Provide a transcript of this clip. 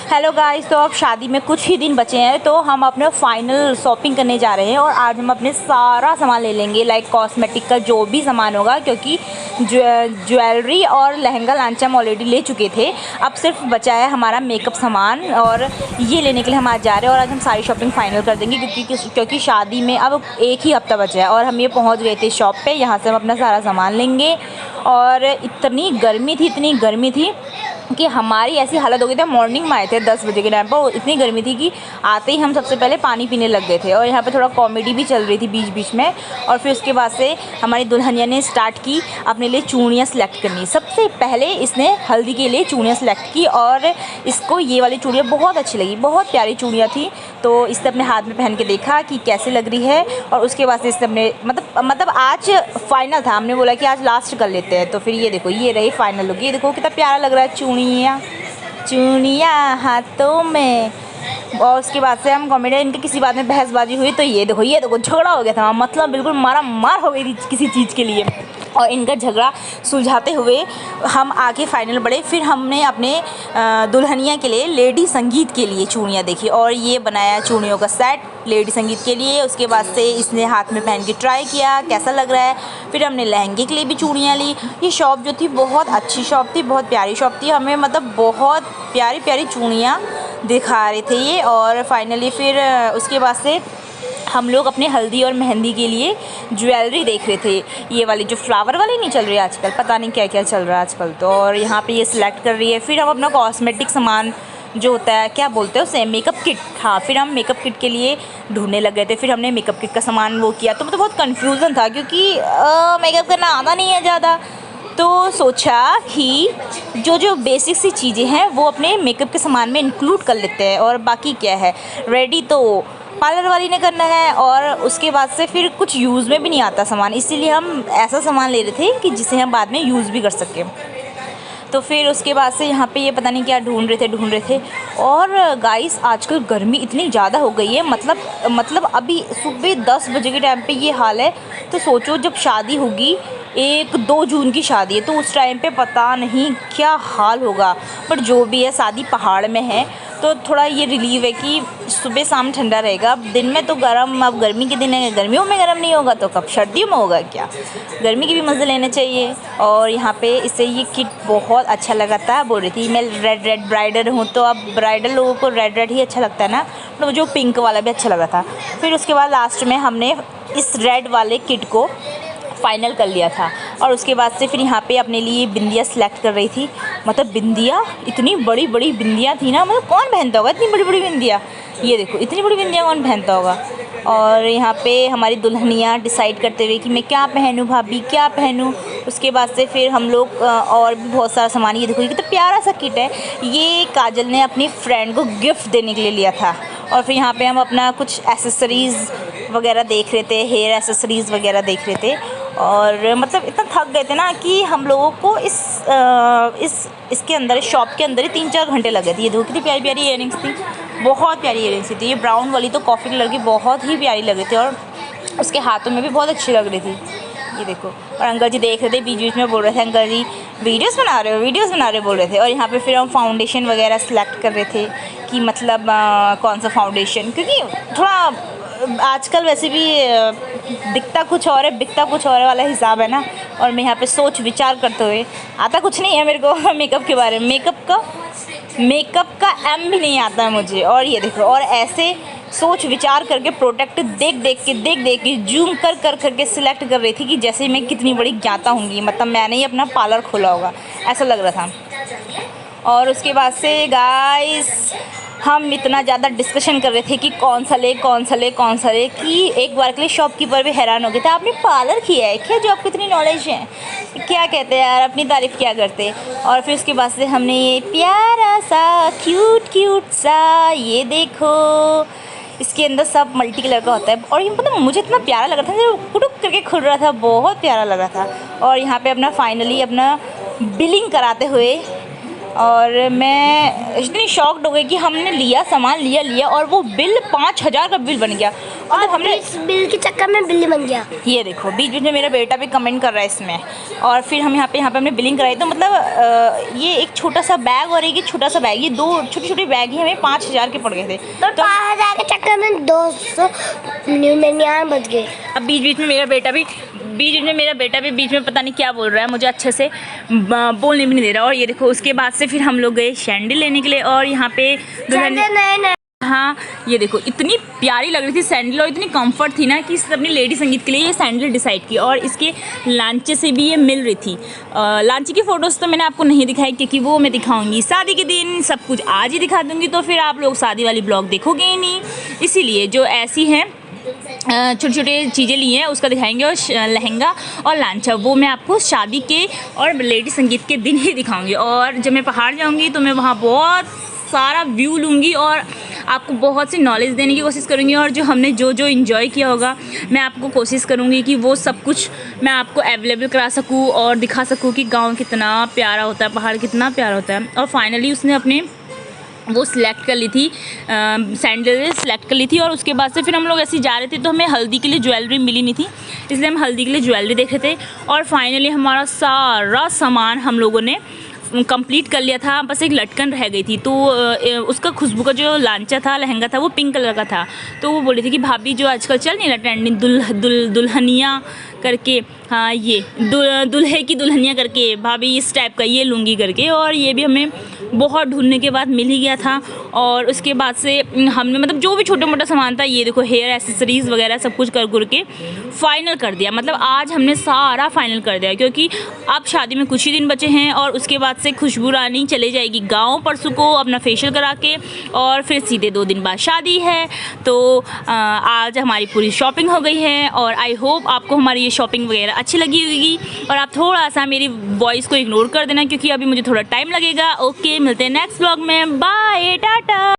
Hello guys, तो अब शादी में कुछ ही दिन बचे हैं तो हम अपने फाइनल शॉपिंग करने जा रहे हैं और आज हम अपने सारा सामान ले लेंगे, लाइक कॉस्मेटिक का जो भी सामान होगा, क्योंकि ज्वेलरी और लहंगा लांचा हम ऑलरेडी ले चुके थे। अब सिर्फ बचा है हमारा मेकअप सामान और ये लेने के लिए हम आज जा रहे हैं और आज हम सारी शॉपिंग फाइनल कर देंगे क्योंकि शादी में अब एक ही हफ्ता बचा है और हम ये पहुँच गए थे शॉप पर। यहाँ से हम अपना सारा सामान लेंगे और इतनी गर्मी थी कि हमारी ऐसी हालत हो गई थी। मॉर्निंग में आए थे 10 बजे के टाइम पर, इतनी गर्मी थी कि आते ही हम सबसे पहले पानी पीने लग गए थे और यहाँ पे थोड़ा कॉमेडी भी चल रही थी बीच बीच में। और फिर उसके बाद से हमारी दुल्हनिया ने स्टार्ट की अपने लिए चूड़ियाँ सेलेक्ट करनी। सबसे पहले इसने हल्दी के लिए चूड़ियाँ सेलेक्ट की और इसको ये वाली चूड़ियाँ बहुत अच्छी लगी, बहुत प्यारी चूड़ियाँ थी। तो इसने अपने हाथ में पहन के देखा कि कैसे लग रही है और उसके बाद से इसने अपने मतलब आज फाइनल था, हमने बोला कि आज लास्ट कर लेते हैं। तो फिर ये देखो, ये रही फाइनल लुक। ये देखो कितना प्यारा लग रहा है, चूड़ियाँ हाथों में। और उसके बाद से हम कॉमेडी, इनकी किसी बात में बहसबाजी हुई तो ये देखो झगड़ा हो गया था, मतलब बिल्कुल मारा मार हो गई थी किसी चीज़ के लिए। और इनका झगड़ा सुलझाते हुए हम आगे फाइनल बढ़े। फिर हमने अपने दुल्हनिया के लिए लेडी संगीत के लिए चूड़ियाँ देखी और ये बनाया चूड़ियों का सेट लेडी संगीत के लिए। उसके बाद से इसने हाथ में पहन के ट्राई किया कैसा लग रहा है। फिर हमने लहंगे के लिए भी चूड़ियाँ ली। ये शॉप जो थी बहुत अच्छी शॉप थी, बहुत प्यारी शॉप थी, हमें मतलब बहुत प्यारी प्यारी चूड़ियाँ दिखा रहे थे ये। और फाइनली फिर उसके बाद से हम लोग अपने हल्दी और मेहंदी के लिए ज्वेलरी देख रहे थे। ये वाली जो फ्लावर वाली नहीं चल रही है आजकल, पता नहीं क्या क्या चल रहा है आजकल तो। और यहाँ पे ये सिलेक्ट कर रही है। फिर हम अपना कॉस्मेटिक सामान जो होता है, क्या बोलते हैं उसे, मेकअप किट। हाँ, फिर हम मेकअप किट के लिए ढूंढने लग गए थे। फिर हमने मेकअप किट का सामान वो किया तो मतलब बहुत कन्फ्यूज़न था क्योंकि मेकअप करना आता नहीं है ज़्यादा। तो सोचा कि जो बेसिक सी चीज़ें हैं वो अपने मेकअप के सामान में इंक्लूड कर लेते हैं और बाकी क्या है, रेडी तो पार्लर वाली ने करना है। और उसके बाद से फिर कुछ यूज़ में भी नहीं आता सामान, इसीलिए हम ऐसा सामान ले रहे थे कि जिसे हम बाद में यूज़ भी कर सकें। तो फिर उसके बाद से यहाँ पे ये पता नहीं क्या ढूंढ रहे थे। और गाइस आजकल गर्मी इतनी ज़्यादा हो गई है, मतलब अभी सुबह 10 बजे के टाइम पे ये हाल है। तो सोचो जब शादी होगी, 1-2 जून की शादी है, तो उस टाइम पे पता नहीं क्या हाल होगा। पर जो भी है, शादी पहाड़ में है तो थोड़ा ये रिलीव है कि सुबह शाम ठंडा रहेगा। अब दिन में तो गर्म, अब गर्मी के दिन है, गर्मियों में गर्म नहीं होगा तो कब सर्दियों में होगा क्या। गर्मी के भी मज़े लेने चाहिए। और यहाँ पे इससे ये किट बहुत अच्छा लगा था। बोल रही थी मैं रेड ब्राइडल हूँ, तो अब ब्राइडल लोगों को रेड ही अच्छा लगता है ना, तो मुझे पिंक वाला भी अच्छा लगा था। फिर उसके बाद लास्ट में हमने इस रेड वाले किट को फाइनल कर लिया था। और उसके बाद से फिर यहाँ पे अपने लिए बिंदियाँ सेलेक्ट कर रही थी। मतलब बिंदियाँ, इतनी बड़ी बड़ी बिंदियाँ थी ना, मतलब कौन पहनता होगा इतनी बड़ी बड़ी बिंदियाँ। ये देखो इतनी बड़ी बिंदियाँ कौन पहनता होगा। और यहाँ पे हमारी दुल्हनियाँ डिसाइड करते हुए कि मैं क्या पहनूँ भाभी, क्या पहनूँ। उसके बाद से फिर हम लोग और भी बहुत सारा सामान, ये देखो ये कितना प्यारा सा किट है। ये काजल ने अपनी फ्रेंड को गिफ्ट देने के लिए लिया था। और फिर यहाँ पे हम अपना कुछ एसेसरीज़ वगैरह देख रहे थे, हेयर एसेसरीज़ वगैरह देख रहे थे। और मतलब इतना थक गए थे ना कि हम लोगों को इसके अंदर, शॉप के अंदर ही 3-4 घंटे लगे थे। ये देखो कितनी प्यारी प्यारी इयररिंग्स थी, बहुत प्यारी इयररिंग्स थी। ये ब्राउन वाली तो कॉफ़ी कलर की बहुत ही प्यारी लग रही थी और उसके हाथों में भी बहुत अच्छी लग रही थी। ये देखो, और अंकल जी देख रहे थे, बीच बीच में बोल रहे थे अंकल जी वीडियोस बना रहे हो बोल रहे थे। और यहाँ पे फिर हम फाउंडेशन वगैरह सेलेक्ट कर रहे थे कि मतलब कौन सा फाउंडेशन, क्योंकि थोड़ा आजकल वैसे भी दिखता कुछ और है बिकता कुछ और वाला हिसाब है ना। और मैं यहाँ पे सोच विचार करते हुए, आता कुछ नहीं है मेरे को मेकअप के बारे में, मेकअप का एम भी नहीं आता है मुझे। और ये देखो, और ऐसे सोच विचार करके प्रोडक्ट देख के जूम कर सिलेक्ट कर रही थी कि जैसे मैं कितनी बड़ी ज्ञाता होंगी, मतलब मैंने ही अपना पार्लर खोला होगा ऐसा लग रहा था। और उसके बाद से गाइस हम इतना ज़्यादा डिस्कशन कर रहे थे कि कौन सा ले कि एक बार के लिए शॉपकीपर भी हैरान हो गया था। आपने पार्लर किया है क्या, जो आपको इतनी नॉलेज है, क्या कहते हैं यार, अपनी तारीफ़ क्या करते। और फिर उसके बाद से हमने ये प्यारा सा क्यूट सा, ये देखो इसके अंदर सब मल्टी कलर का होता है। और ये मतलब मुझे इतना प्यारा लग रहा था, जब कुटुक करके खुल रहा था, बहुत प्यारा लग रहा था। और यहाँ पे अपना फाइनली अपना बिलिंग कराते हुए और मैं इतनी शॉक्ड हो गई कि हमने लिया सामान लिया और वो बिल 5000 का बिल बन गया। मतलब हमने इस बिल के चक्कर में बिल बन गया। ये देखो बीच बीच में मेरा बेटा भी कमेंट कर रहा है इसमें। और फिर हम यहाँ पे हमने बिलिंग कराई, तो मतलब ये एक छोटा सा बैग और एक छोटा सा बैग, ये 2 छोटे बैग ही हमें 5000 के पड़ गए थे। तो 5000 के चक्कर में 299 बच गए। अब बीच में मेरा बेटा भी बीच में पता नहीं क्या बोल रहा है, मुझे अच्छे से बोलने भी नहीं दे रहा। और ये देखो उसके बाद से फिर हम लोग गए सैंडल लेने के लिए, और यहाँ पे हाँ ये देखो इतनी प्यारी लग रही थी सैंडल और इतनी कंफर्ट थी ना कि इसने अपनी लेडी संगीत के लिए ये सैंडल डिसाइड की। और इसके लांचे से भी ये मिल रही थी। लांचे की फ़ोटोज़ तो मैंने आपको नहीं दिखाई क्योंकि वो मैं दिखाऊंगी शादी के दिन, सब कुछ आज ही दिखा दूंगी, तो फिर आप लोग शादी वाली ब्लॉग देखोगे ही नहीं। इसीलिए जो ऐसी हैं छोटे छोटे चीज़ें ली हैं उसका दिखाएंगे, और लहंगा और लांचा वो मैं आपको शादी के और लेडी संगीत के दिन ही दिखाऊंगी। और जब मैं पहाड़ जाऊंगी तो मैं वहाँ बहुत सारा व्यू लूँगी और आपको बहुत सी नॉलेज देने की कोशिश करूँगी। और जो हमने जो इन्जॉय किया होगा मैं आपको कोशिश करूँगी कि वो सब कुछ मैं आपको अवेलेबल करा सकूँ और दिखा सकूँ कि गाँव कितना प्यारा होता है, पहाड़ कितना प्यारा होता है। और फाइनली उसने अपने वो सिलेक्ट कर ली थी, सैंडल सेलेक्ट कर ली थी। और उसके बाद से फिर हम लोग ऐसे ही जा रहे थे, तो हमें हल्दी के लिए ज्वेलरी मिली नहीं थी, इसलिए हम हल्दी के लिए ज्वेलरी देख रहे थे। और फाइनली हमारा सारा सामान हम लोगों ने कंप्लीट कर लिया था, बस एक लटकन रह गई थी। तो उसका खुशबू का जो लांचा था, लहंगा था, वो पिंक कलर का था। तो वो बोली थी कि भाभी जो आजकल चल नहीं रहा ट्रेंडिंग दुल्हनिया करके, हाँ ये दुल्हे की दुल्हनिया करके, भाभी इस टाइप का ये लूँगी करके। और ये भी हमें बहुत ढूंढने के बाद मिल ही गया था। और उसके बाद से हमने मतलब जो भी छोटा मोटा सामान था, ये देखो हेयर एसेसरीज़ वगैरह सब कुछ कर के फ़ाइनल कर दिया। मतलब आज हमने सारा फाइनल कर दिया, क्योंकि अब शादी में कुछ ही दिन बचे हैं और उसके बाद से खुशबू रानी चले जाएगी गाँव परसों को अपना फेशियल करा के, और फिर सीधे 2 दिन बाद शादी है। तो आज हमारी पूरी शॉपिंग हो गई है और आई होप आपको हमारी ये शॉपिंग वगैरह अच्छी लगी होगी। और आप थोड़ा सा मेरी वॉइस को इग्नोर कर देना क्योंकि अभी मुझे थोड़ा टाइम लगेगा। ओके, मिलते हैं नेक्स्ट व्लॉग में, बाय टाटा।